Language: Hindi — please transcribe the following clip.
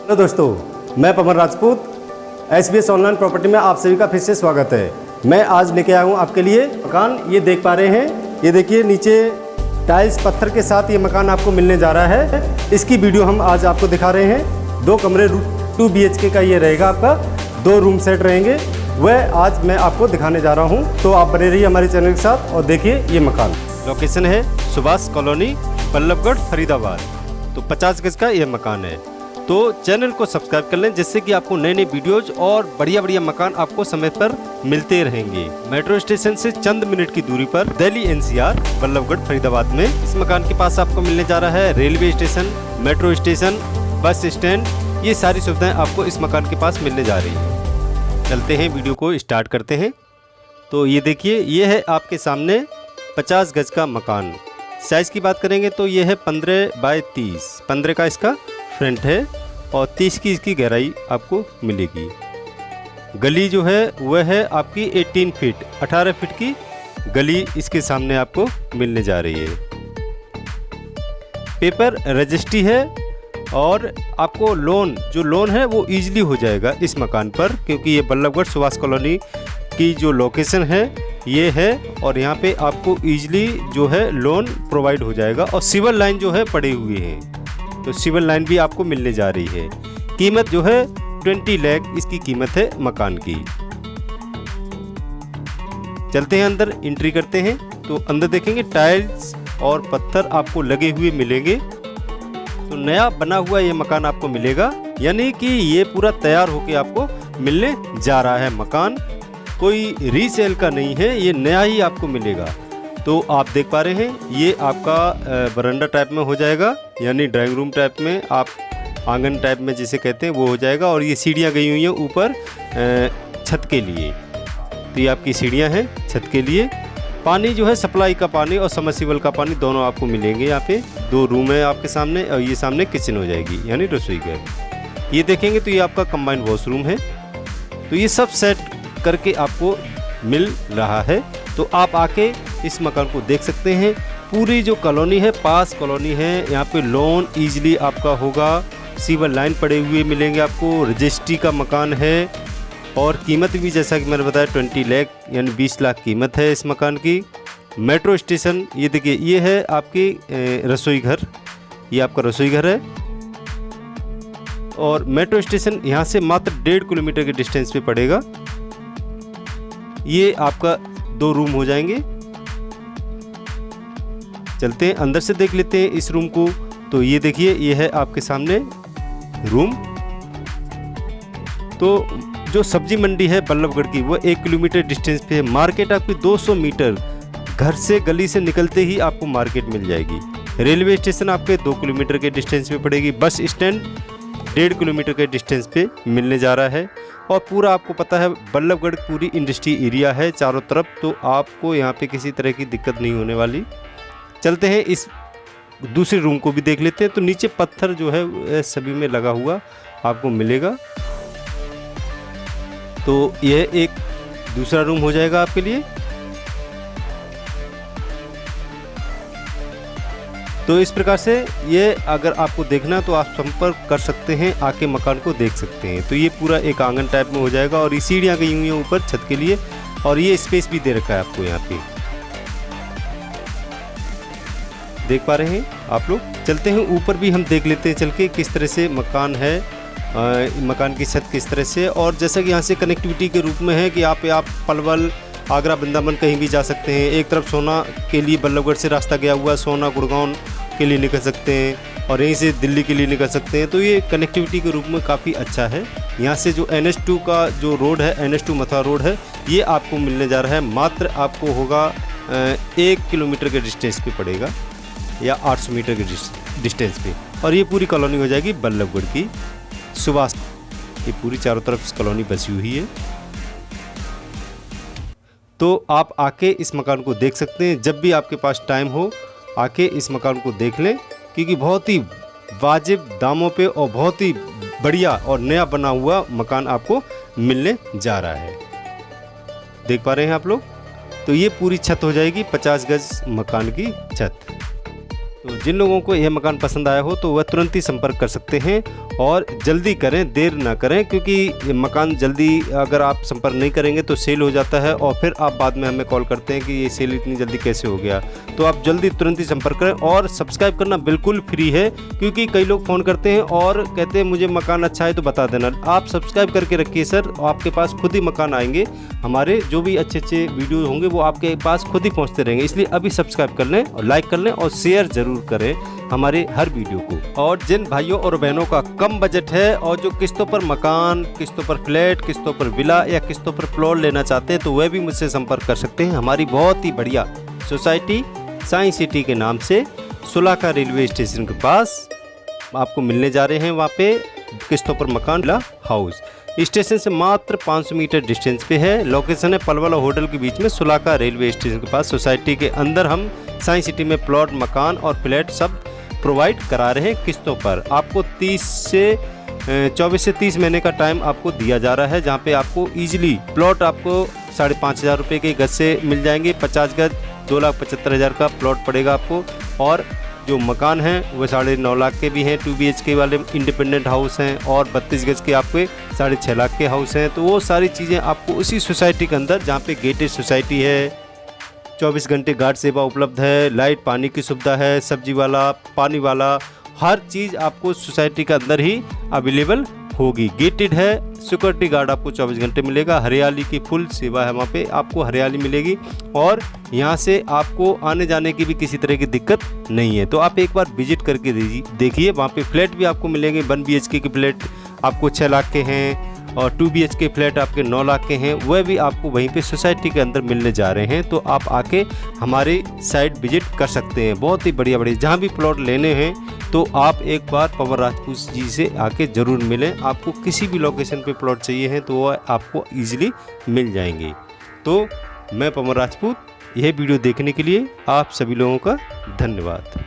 हेलो दोस्तों, मैं पवन राजपूत SBS ऑनलाइन प्रॉपर्टी में आप सभी का फिर से स्वागत है। मैं आज लेके आया हूँ आपके लिए मकान। ये देख पा रहे हैं, ये देखिए नीचे टाइल्स पत्थर के साथ ये मकान आपको मिलने जा रहा है। इसकी वीडियो हम आज आपको दिखा रहे हैं। 2 कमरे 2 BHK का ये रहेगा आपका, 2 रूम सेट रहेंगे, वह आज मैं आपको दिखाने जा रहा हूँ। तो आप बने रहिए हमारे चैनल के साथ और देखिए ये मकान। लोकेशन है सुभाष कॉलोनी, बल्लभगढ़, फरीदाबाद। तो 50 गज का ये मकान है। तो चैनल को सब्सक्राइब कर लें, जिससे कि आपको नए नए वीडियोज और बढ़िया मकान आपको समय पर मिलते रहेंगे। मेट्रो स्टेशन से चंद मिनट की दूरी पर दिल्ली NCR बल्लभगढ़ फरीदाबाद में इस मकान के पास आपको मिलने जा रहा है railway station, metro station, bus stand. ये सारी सुविधाएं आपको इस मकान के पास मिलने जा रही है। चलते हैं, वीडियो को स्टार्ट करते हैं। तो ये देखिए, ये है आपके सामने 50 गज का मकान। साइज़ की बात करेंगे तो ये है 15 बाय 30। 15 का इसका फ्रंट है और 30 की इसकी गहराई आपको मिलेगी। गली जो है वह है आपकी 18 फीट, 18 फीट की गली इसके सामने आपको मिलने जा रही है। पेपर रजिस्ट्री है और आपको लोन है वो ईजिली हो जाएगा इस मकान पर, क्योंकि ये बल्लभगढ़ सुभाष कॉलोनी की जो लोकेशन है ये है और यहाँ पे आपको ईजिली जो है लोन प्रोवाइड हो जाएगा। और सिविल लाइन जो है पड़े हुए हैं, तो सिविल लाइन भी आपको मिलने जा रही है। कीमत जो है 20 लाख इसकी कीमत है मकान की। चलते हैं अंदर, एंट्री करते हैं। तो अंदर देखेंगे टाइल्स और पत्थर आपको लगे हुए मिलेंगे। तो नया बना हुआ ये मकान आपको मिलेगा, यानी कि ये पूरा तैयार होके आपको मिलने जा रहा है मकान। कोई रीसेल का नहीं है, ये नया ही आपको मिलेगा। तो आप देख पा रहे हैं, ये आपका बरामदा टाइप में हो जाएगा, यानी ड्राइंग रूम टाइप में, आप आंगन टाइप में जिसे कहते हैं वो हो जाएगा। और ये सीढ़ियाँ गई हुई हैं ऊपर छत के लिए। तो ये आपकी सीढ़ियाँ हैं छत के लिए। पानी जो है सप्लाई का पानी और सबमर्सिबल का पानी दोनों आपको मिलेंगे। यहाँ पे 2 रूम है आपके सामने और ये सामने किचन हो जाएगी, यानी रसोई घर। ये देखेंगे तो ये आपका कंबाइंड वॉशरूम है। तो ये सब सेट करके आपको मिल रहा है। तो आप आके इस मकान को देख सकते हैं। पूरी जो कॉलोनी है पास कॉलोनी है, यहाँ पे लोन ईजिली आपका होगा। सिविल लाइन पड़े हुए मिलेंगे आपको। रजिस्ट्री का मकान है और कीमत भी जैसा कि मैंने बताया 20 लाख यानी 20 लाख कीमत है इस मकान की। मेट्रो स्टेशन ये देखिए, ये है आपकी रसोई घर, ये आपका रसोई घर है। और मेट्रो स्टेशन यहाँ से मात्र 1.5 किलोमीटर के डिस्टेंस पे पड़ेगा। ये आपका 2 रूम हो जाएंगे। चलते हैं अंदर से देख लेते हैं इस रूम को। तो ये देखिए, ये है आपके सामने रूम। तो जो सब्जी मंडी है बल्लभगढ़ की वो 1 किलोमीटर डिस्टेंस पे है। मार्केट आपकी 200 मीटर, घर से गली से निकलते ही आपको मार्केट मिल जाएगी। रेलवे स्टेशन आपके 2 किलोमीटर के डिस्टेंस पे पड़ेगी। बस स्टैंड 1.5 किलोमीटर के डिस्टेंस पे मिलने जा रहा है। और पूरा आपको पता है बल्लभगढ़ पूरी इंडस्ट्री एरिया है चारों तरफ, तो आपको यहाँ पे किसी तरह की दिक्कत नहीं होने वाली। चलते हैं इस दूसरे रूम को भी देख लेते हैं। तो नीचे पत्थर जो है सभी में लगा हुआ आपको मिलेगा। तो यह एक दूसरा रूम हो जाएगा आपके लिए। तो इस प्रकार से ये अगर आपको देखना तो आप संपर्क कर सकते हैं, आके मकान को देख सकते हैं। तो ये पूरा एक आंगन टाइप में हो जाएगा और ये सीढ़ियाँ गई हुई हैं ऊपर छत के लिए और ये स्पेस भी दे रखा है आपको यहाँ पे, देख पा रहे हैं आप लोग। चलते हैं ऊपर भी हम देख लेते हैं चल के किस तरह से मकान है, मकान की छत किस तरह से। और जैसा कि यहाँ से कनेक्टिविटी के रूप में है कि आप पलवल, आगरा, वृंदावन कहीं भी जा सकते हैं। एक तरफ सोना के लिए बल्लभगढ़ से रास्ता गया हुआ, सोना गुड़गांव के लिए निकल सकते हैं और यहीं से दिल्ली के लिए निकल सकते हैं। तो ये कनेक्टिविटी के रूप में काफ़ी अच्छा है। यहाँ से जो NH2 का जो रोड है, NH2 मथुरा रोड है, ये आपको मिलने जा रहा है। मात्र आपको होगा 1 किलोमीटर के डिस्टेंस पे पड़ेगा या 800 मीटर के डिस्टेंस पे। और ये पूरी कॉलोनी हो जाएगी बल्लभगढ़ की सुभाष। ये पूरी चारों तरफ कॉलोनी बसी हुई है। तो आप आके इस मकान को देख सकते हैं। जब भी आपके पास टाइम हो आके इस मकान को देख लें, क्योंकि बहुत ही वाजिब दामों पे और बहुत ही बढ़िया और नया बना हुआ मकान आपको मिलने जा रहा है। देख पा रहे हैं आप लोग। तो ये पूरी छत हो जाएगी 50 गज मकान की छत। तो जिन लोगों को यह मकान पसंद आया हो तो वह तुरंत ही संपर्क कर सकते हैं और जल्दी करें, देर ना करें, क्योंकि ये मकान जल्दी अगर आप संपर्क नहीं करेंगे तो सेल हो जाता है और फिर आप बाद में हमें कॉल करते हैं कि ये सेल इतनी जल्दी कैसे हो गया। तो आप जल्दी तुरंत ही संपर्क करें और सब्सक्राइब करना बिल्कुल फ्री है, क्योंकि कई लोग फ़ोन करते हैं और कहते हैं मुझे मकान अच्छा है तो बता देना। आप सब्सक्राइब करके रखिए सर, आपके पास खुद ही मकान आएंगे। हमारे जो भी अच्छे अच्छे वीडियो होंगे वो आपके पास खुद ही पहुँचते रहेंगे। इसलिए अभी सब्सक्राइब कर लें और लाइक कर लें और शेयर ज़रूर करें हमारे हर वीडियो को। और जिन भाइयों और बहनों का कम बजट है और जो किस्तों पर मकान, किस्तों पर फ्लैट, किस्तों पर विला या किस्तों पर प्लॉट लेना चाहते हैं तो वह भी मुझसे संपर्क कर सकते हैं। हमारी बहुत ही बढ़िया सोसाइटी साइंस सिटी के नाम से सुलाका रेलवे स्टेशन के पास आपको मिलने जा रहे हैं। वहाँ पे किस्तों पर मकान, विला, हाउस स्टेशन से मात्र 500 मीटर डिस्टेंस पे है। लोकेशन है पलवल होटल के बीच में, सुलाका रेलवे स्टेशन के पास। सोसाइटी के अंदर हम साइंस सिटी में प्लॉट, मकान और फ्लैट सब प्रोवाइड करा रहे हैं किस्तों पर। आपको 24 से 30 महीने का टाइम आपको दिया जा रहा है, जहाँ पे आपको ईजिली प्लॉट आपको 5,500 रुपये के गज से मिल जाएंगे। 50 गज 2,75,000 का प्लॉट पड़ेगा आपको। और जो मकान हैं वो 9.5 लाख के भी हैं, 2 BHK वाले इंडिपेंडेंट हाउस हैं और 32 गज के आपके 6.5 लाख के हाउस हैं। तो वो सारी चीज़ें आपको उसी सोसाइटी के अंदर, जहाँ पे गेटेड सोसाइटी है, 24 घंटे गार्ड सेवा उपलब्ध है, लाइट पानी की सुविधा है, सब्जी वाला, पानी वाला, हर चीज़ आपको सोसाइटी के अंदर ही अवेलेबल होगी। गेटेड है, सिक्योरिटी गार्ड आपको 24 घंटे मिलेगा, हरियाली की फुल सेवा है, वहाँ पे आपको हरियाली मिलेगी और यहाँ से आपको आने जाने की भी किसी तरह की दिक्कत नहीं है। तो आप एक बार विजिट करके देखिए। वहाँ पे फ्लैट भी आपको मिलेंगे। 1 BHK के फ्लैट आपको 6 लाख के हैं और 2 BHK फ्लैट आपके 9 लाख के हैं। वह भी आपको वहीं पे सोसाइटी के अंदर मिलने जा रहे हैं। तो आप आके हमारी साइट विजिट कर सकते हैं। बहुत ही बढ़िया बढ़िया जहाँ भी प्लॉट लेने हैं तो आप एक बार पवन राजपूत जी से आके ज़रूर मिलें। आपको किसी भी लोकेशन पे प्लॉट चाहिए हैं तो वह आपको ईजिली मिल जाएंगे। तो मैं पवन राजपूत, यह वीडियो देखने के लिए आप सभी लोगों का धन्यवाद।